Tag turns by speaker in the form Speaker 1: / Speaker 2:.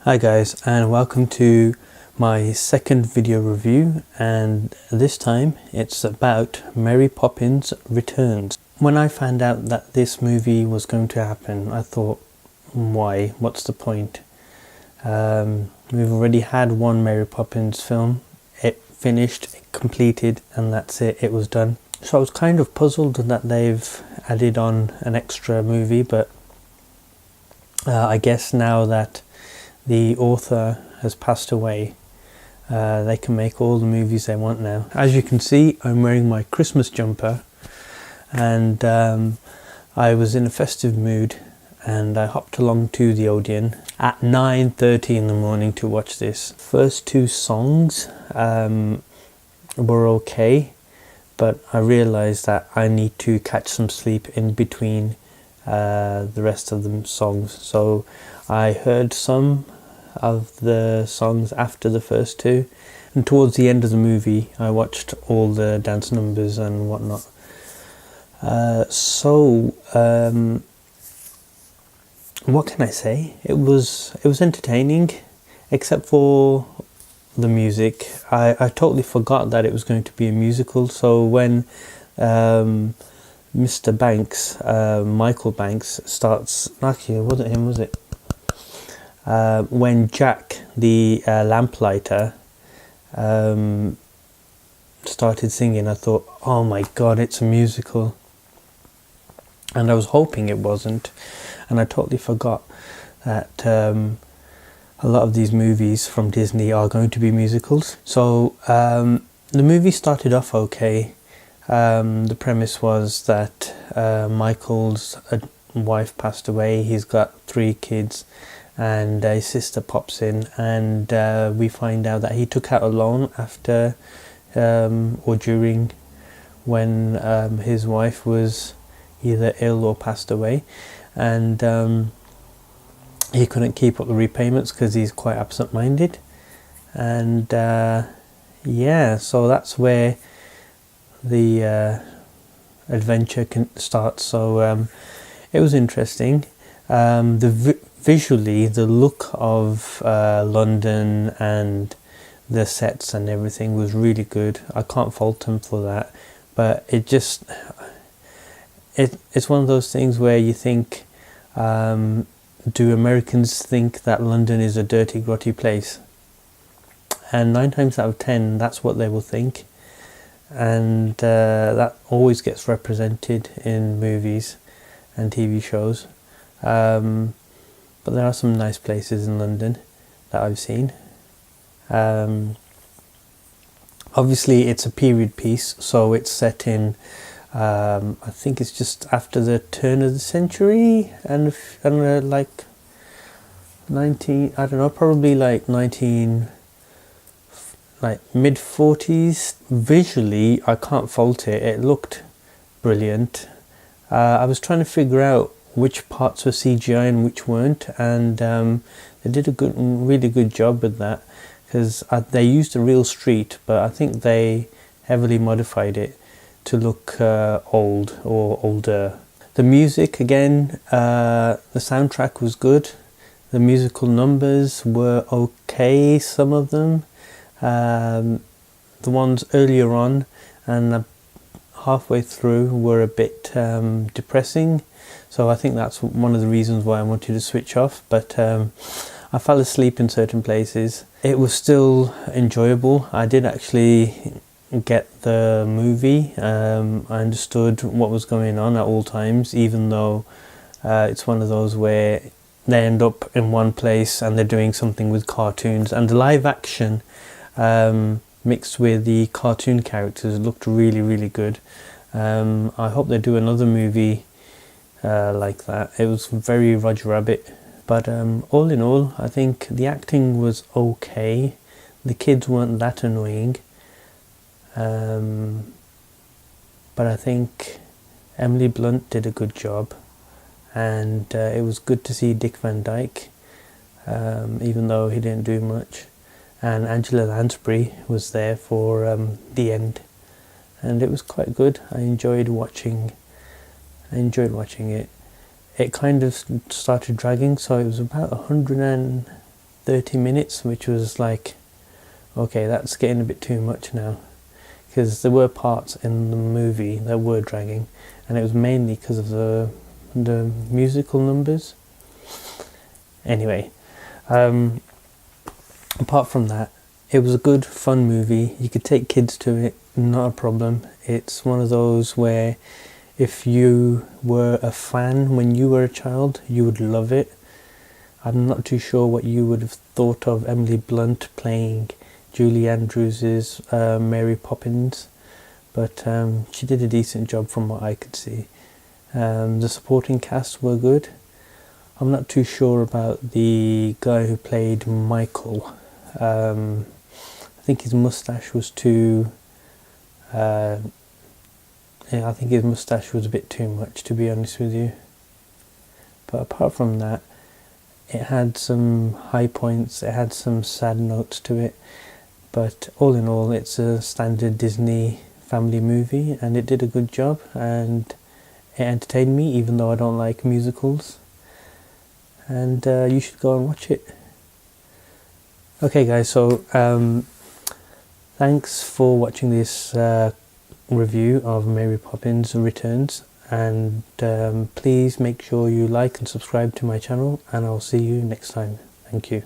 Speaker 1: Hi guys, and welcome to my second video review, and this time it's about Mary Poppins Returns. When I found out that this movie was going to happen, I thought, why? What's the point? We've already had one Mary Poppins film. It finished, it completed, and that's it, it was done. So I was kind of puzzled that they've added on an extra movie, but I guess now that the author has passed away, they can make all the movies they want now. As you can see, I'm wearing my Christmas jumper, and I was in a festive mood, and I hopped along to the Odeon at 9:30 in the morning to watch this. First two songs were okay, but I realized that I need to catch some sleep in between the rest of the songs, so I heard some of the songs after the first two, and towards the end of the movie I watched all the dance numbers and whatnot. What can I say? It was entertaining, except for the music. I totally forgot that it was going to be a musical, so when Mr. Banks, Michael Banks, starts, actually it wasn't him, was it? When Jack, the lamplighter, started singing, I thought, oh my god, it's a musical. And I was hoping it wasn't, and I totally forgot that a lot of these movies from Disney are going to be musicals. So the movie started off okay. The premise was that Michael's wife passed away. He's got 3 kids, and his sister pops in, and we find out that he took out a loan after or during when his wife was either ill or passed away, and he couldn't keep up the repayments because he's quite absent-minded, and yeah, so that's where the adventure starts. So it was interesting. Visually, the look of London and the sets and everything was really good. I can't fault them for that, but it's one of those things where you think, do Americans think that London is a dirty, grotty place? And 9 times out of 10, that's what they will think, and that always gets represented in movies and TV shows. But there are some nice places in London that I've seen. Obviously it's a period piece, so it's set in I think it's just after the turn of the century, and like 19, I don't know, probably like mid 40s. Visually I can't fault it, it looked brilliant. I was trying to figure out which parts were CGI and which weren't, and they did a really good job with that, because they used a real street, but I think they heavily modified it to look old or older. The music, again, the soundtrack was good. The musical numbers were okay, some of them. The ones earlier on and halfway through were a bit depressing, so I think that's one of the reasons why I wanted to switch off, but I fell asleep in certain places. It was still enjoyable. I did actually get the movie. I understood what was going on at all times, even though it's one of those where they end up in one place and they're doing something with cartoons, and the live action mixed with the cartoon characters looked really good. I hope they do another movie like that. It was very Roger Rabbit, but all in all, I think the acting was okay. The kids weren't that annoying, but I think Emily Blunt did a good job, and it was good to see Dick Van Dyke, even though he didn't do much. And Angela Lansbury was there for the end, and it was quite good. I enjoyed watching it. It kind of started dragging, so it was about 100 and 30 minutes, which was like, okay, that's getting a bit too much now, because there were parts in the movie that were dragging, and it was mainly because of the musical numbers. Anyway, apart from that, it was a good, fun movie. You could take kids to it, not a problem. It's one of those where if you were a fan when you were a child, you would love it. I'm not too sure what you would have thought of Emily Blunt playing Julie Andrews's Mary Poppins, but she did a decent job from what I could see. The supporting cast were good. I'm not too sure about the guy who played Michael. I think his moustache was too... I think his moustache was a bit too much, to be honest with you. But apart from that, it had some high points, it had some sad notes to it. But all in all, it's a standard Disney family movie, and it did a good job, and it entertained me, even though I don't like musicals. And you should go and watch it. Okay guys, so thanks for watching this review of Mary Poppins Returns, and please make sure you like and subscribe to my channel, and I'll see you next time. Thank you.